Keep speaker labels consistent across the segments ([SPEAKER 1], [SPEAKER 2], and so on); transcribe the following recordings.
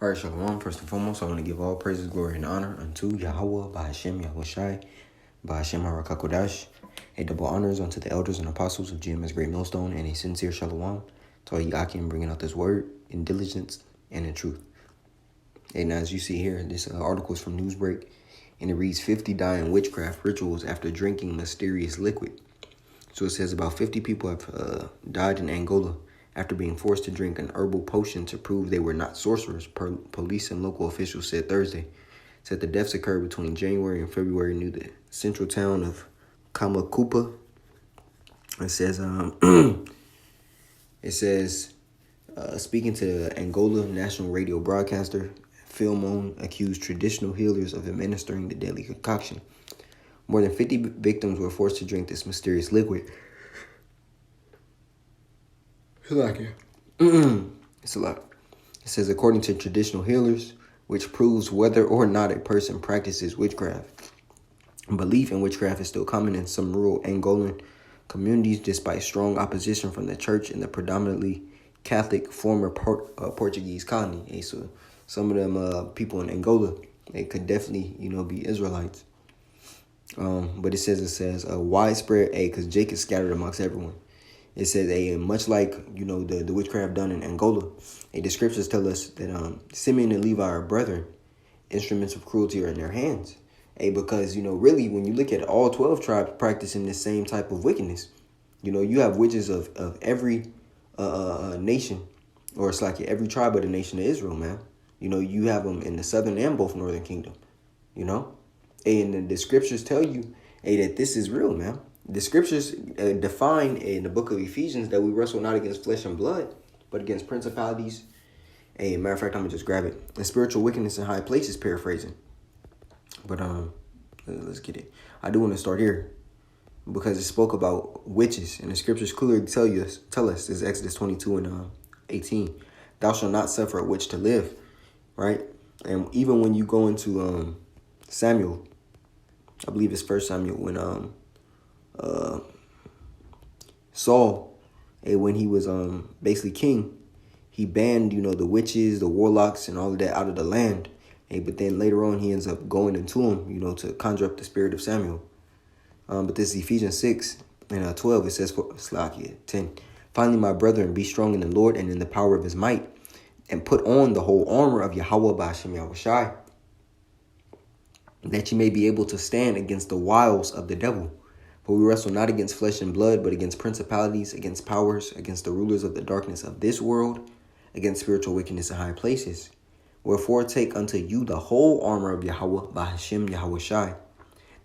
[SPEAKER 1] All right, Shalom. First and foremost, I want to give all praises, glory, and honor unto Yahweh, by Hashem, Yahushai, by Hashem, Harakakodash. A double honors unto the elders and apostles of GMS Great Millstone, and a sincere Shalom to all you Akim bringing out this word in diligence and in truth. And as you see here, this article is from Newsbreak, and it reads 50 die in witchcraft rituals after drinking mysterious liquid. So it says about 50 people have died in Angola after being forced to drink an herbal potion to prove they were not sorcerers, police and local officials said Thursday. Said the deaths occurred between January and February near the central town of Kamakupa. It says, speaking to Angola national radio broadcaster, Filmon accused traditional healers of administering the deadly concoction. More than 50 victims were forced to drink this mysterious liquid. It's a lot. It says, according to traditional healers, which proves whether or not a person practices witchcraft. Belief in witchcraft is still common in some rural Angolan communities, despite strong opposition from the church and the predominantly Catholic former Portuguese colony. Hey, so some of them people in Angola, they could definitely, be Israelites. But it says widespread, because Jake is scattered amongst everyone. It says, much like, the witchcraft done in Angola, the scriptures tell us that Simeon and Levi are brethren. Instruments of cruelty are in their hands. Because, really, when you look at all 12 tribes practicing this same type of wickedness, you have witches of every nation, or it's like every tribe of the nation of Israel, man. You have them in the southern and both northern kingdom, And the scriptures tell you, that this is real, man. The scriptures define in the book of Ephesians that we wrestle not against flesh and blood, but against principalities. Matter of fact, I'm going to just grab it. And spiritual wickedness in high places, paraphrasing. But let's get it. I do want to start here because it spoke about witches. And the scriptures clearly tell us, this is Exodus 22 and 18. Thou shalt not suffer a witch to live, right? And even when you go into Samuel, I believe it's 1 Samuel, when Saul, when he was basically king, he banned, the witches, the warlocks, and all of that out of the land. But then later on, he ends up going into him, to conjure up the spirit of Samuel. But this is Ephesians 6 and 12. It says, 10. Finally, my brethren, be strong in the Lord and in the power of his might, and put on the whole armor of Yahweh by Hashem Yahushai, that you may be able to stand against the wiles of the devil. For we wrestle not against flesh and blood, but against principalities, against powers, against the rulers of the darkness of this world, against spiritual wickedness in high places. Wherefore take unto you the whole armor of Yahweh by Hashem Yahushai,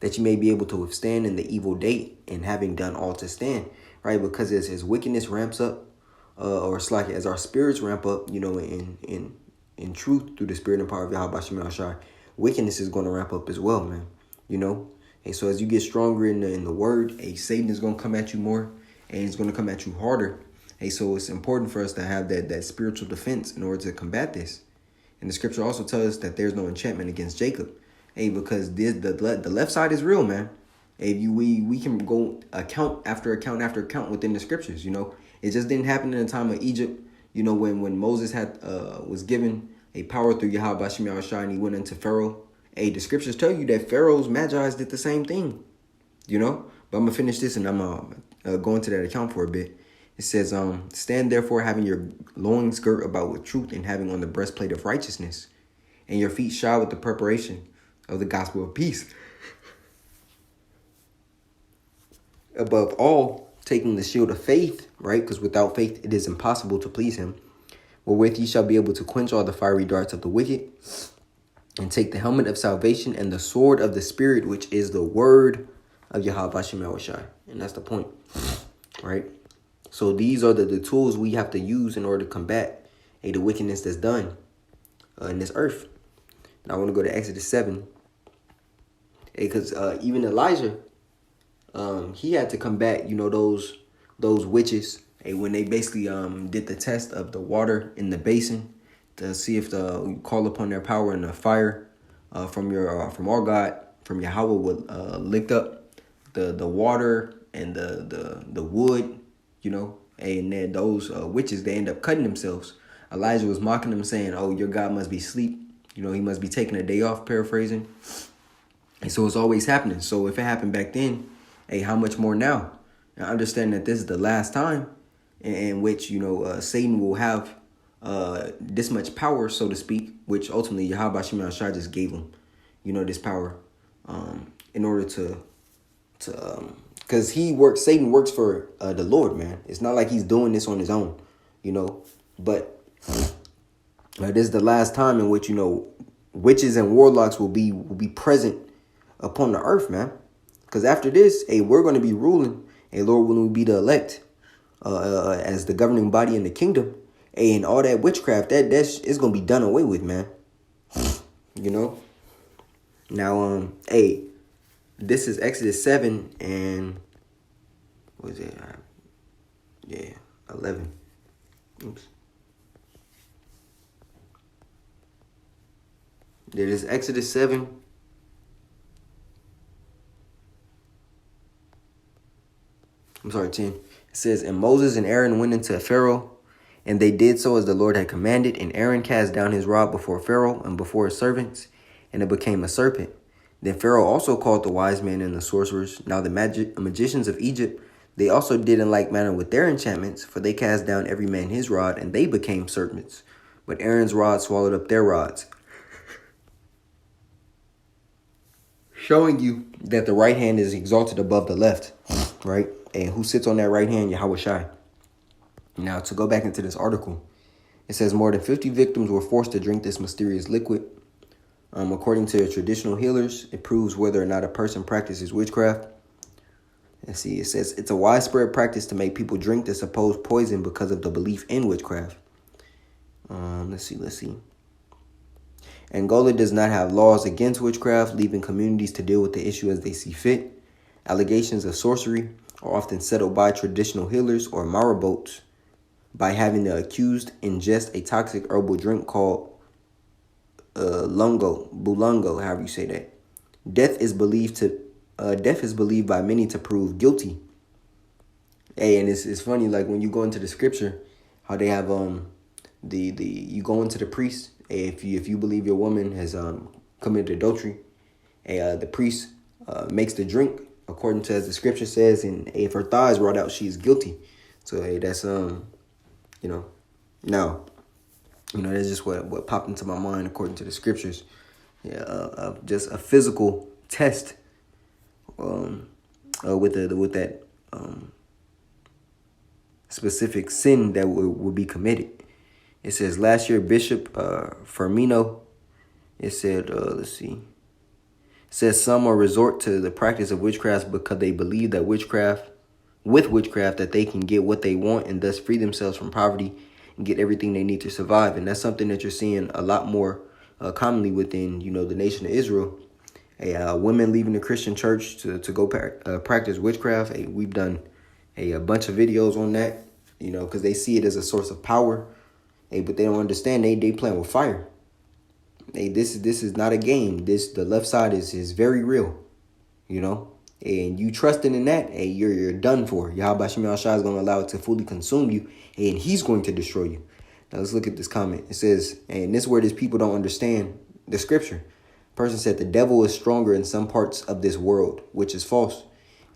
[SPEAKER 1] that you may be able to withstand in the evil day, and having done all to stand. Right? Because as wickedness ramps up, or it's like as our spirits ramp up, in truth through the spirit and power of Yahweh by Hashem Yahushai, wickedness is going to ramp up as well, man. And so as you get stronger in the word, Satan is going to come at you more, and he's going to come at you harder. So it's important for us to have that spiritual defense in order to combat this. And the scripture also tells us that there's no enchantment against Jacob. Because the left side is real, man. We can go account after account after account within the scriptures. It just didn't happen in the time of Egypt. When Moses was given a power through Yahweh Bashem Yahushai, and he went into Pharaoh. The scriptures tell you that Pharaoh's Magi's did the same thing. But I'm gonna finish this, and I'm gonna go into that account for a bit. It says, stand therefore, having your loins girt about with truth, and having on the breastplate of righteousness, and your feet shod with the preparation of the gospel of peace. Above all, taking the shield of faith, right? Because without faith, it is impossible to please him. Wherewith ye shall be able to quench all the fiery darts of the wicked, and take the helmet of salvation and the sword of the Spirit, which is the word of Yahweh Hashem Yahushai. And that's the point, right? So these are the tools we have to use in order to combat the wickedness that's done in this earth. Now I want to go to Exodus 7. Because even Elijah, he had to combat, those witches. When they basically did the test of the water in the basin to see if you call upon their power and the fire from our God, from Yahweh, would lick up the water and the wood, and then those witches, they end up cutting themselves. Elijah was mocking him, saying, "Oh, your God must be asleep. You know, he must be taking a day off," paraphrasing. And so it's always happening. So if it happened back then, hey, how much more now? And understand that this is the last time in which, Satan will have this much power, so to speak, which ultimately Yahweh Shema Shai just gave him, this power in order to because Satan works for the Lord, man. It's not like he's doing this on his own, but this is the last time in which, witches and warlocks will be present upon the earth, man. Because after this, hey, we're going to be ruling. Hey, Lord, when we be the elect as the governing body in the kingdom, hey, and all that witchcraft, that's going to be done away with, man. Now, hey, this is Exodus 7 and what is it? 11. Oops. There is Exodus 7. I'm sorry, 10. It says, "And Moses and Aaron went into Pharaoh, and they did so as the Lord had commanded. And Aaron cast down his rod before Pharaoh and before his servants, and it became a serpent. Then Pharaoh also called the wise men and the sorcerers. Now the magicians of Egypt, they also did in like manner with their enchantments, for they cast down every man his rod, and they became serpents. But Aaron's rod swallowed up their rods." Showing you that the right hand is exalted above the left, right? And who sits on that right hand? Yahweh Shai. Now, to go back into this article, it says more than 50 victims were forced to drink this mysterious liquid. According to traditional healers, it proves whether or not a person practices witchcraft. Let's see, it says it's a widespread practice to make people drink the supposed poison because of the belief in witchcraft. Let's see. Angola does not have laws against witchcraft, leaving communities to deal with the issue as they see fit. Allegations of sorcery are often settled by traditional healers or marabouts by having the accused ingest a toxic herbal drink called bulongo, however you say that. Death is believed by many to prove guilty. Hey, and it's funny, like when you go into the scripture, how they have you go into the priest. If you believe your woman has committed adultery, the priest makes the drink according to as the scripture says, and if her thighs brought out, she is guilty. So that's now, that's just what popped into my mind according to the scriptures. Just a physical test with that specific sin that would be committed. It says last year, Bishop Firmino, it said, it says some will resort to the practice of witchcraft because they believe that witchcraft that they can get what they want and thus free themselves from poverty and get everything they need to survive. And that's something that you're seeing a lot more commonly within, the nation of Israel. Women leaving the Christian church to go practice witchcraft. We've done a bunch of videos on that, because they see it as a source of power. But they don't understand. They playing with fire. This is not a game. The left side is very real, And you trusting in that, you're done for. Yahweh Shema Shai is going to allow it to fully consume you, and he's going to destroy you. Now let's look at this comment. It says, and this is where these people don't understand the scripture. Person said the devil is stronger in some parts of this world, which is false.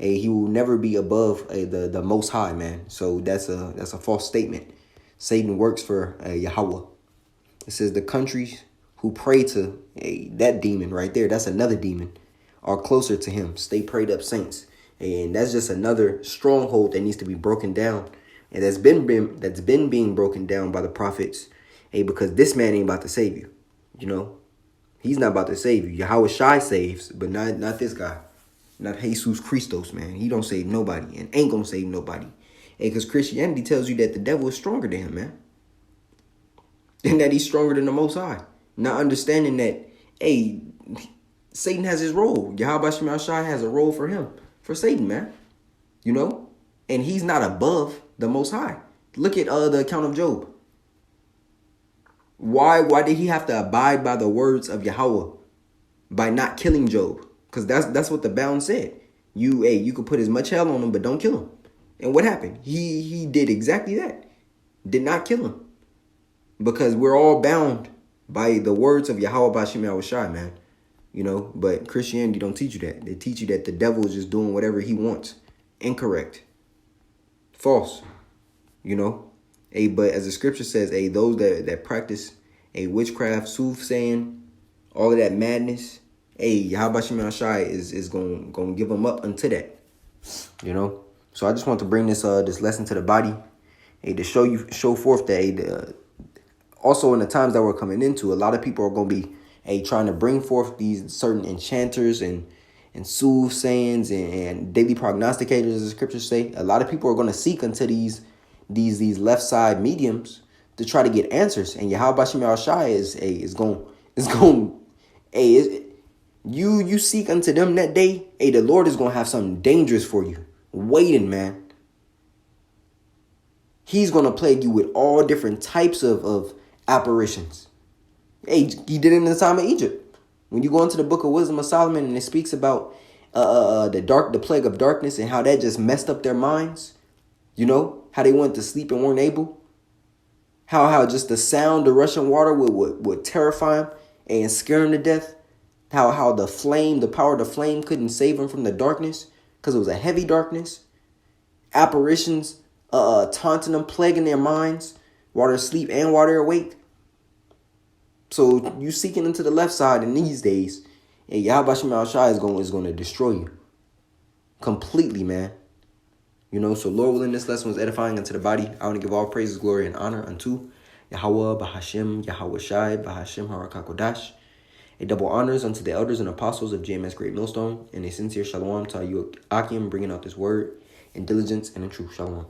[SPEAKER 1] He will never be above the Most High, man. So that's a false statement. Satan works for Yahweh. It says the countries who pray to that demon right there, that's another demon, are closer to him. Stay prayed up, saints. And that's just another stronghold that needs to be broken down. And that's been being broken down by the prophets. Because this man ain't about to save you. He's not about to save you. Yahweh Shai saves, but not this guy. Not Jesus Christos, man. He don't save nobody and ain't gonna save nobody. Because Christianity tells you that the devil is stronger than him, man. And that he's stronger than the Most High. Not understanding that, Satan has his role. Yahweh Shema Shai has a role for him. For Satan, man. And he's not above the Most High. Look at the account of Job. Why did he have to abide by the words of Yahweh by not killing Job? Because that's what the bound said. You could put as much hell on him, but don't kill him. And what happened? He did exactly that. Did not kill him. because we're all bound by the words of Yahweh Bashim Yahushai, man. But Christianity don't teach you that. They teach you that the devil is just doing whatever he wants. Incorrect. False. But as the scripture says, those that practice witchcraft, soothsaying, all of that madness, Yahweh Bashim Yahushai is gonna give them up unto that. So I just want to bring this lesson to the body, to show forth that also in the times that we're coming into, a lot of people are gonna be trying to bring forth these certain enchanters and soothsayings and daily prognosticators, as the scriptures say. A lot of people are gonna seek unto these left side mediums to try to get answers, and Yahweh Bashim Yahushai is going. You seek unto them that day. The Lord is gonna have something dangerous for you waiting, man. He's gonna plague you with all different types of apparitions. He did it in the time of Egypt. When you go into the book of Wisdom of Solomon and it speaks about the plague of darkness and how that just messed up their minds. How they went to sleep and weren't able. How just the sound of rushing water would terrify them and scare them to death. How the power of the flame couldn't save them from the darkness because it was a heavy darkness. Apparitions taunting them, plaguing their minds while they're asleep and while they're awake. So you seeking into the left side in these days, and Yahweh Bashim Yahushai is going to destroy you completely, man. So Lord willing, this lesson was edifying unto the body. I want to give all praises, glory, and honor unto Yahweh Bahashim, Yahweh Shai, Bahashim Harakakodash. Double honors unto the elders and apostles of JMS Great Millstone, and a sincere shalom to you, Akim, bringing out this word in diligence and in truth. Shalom.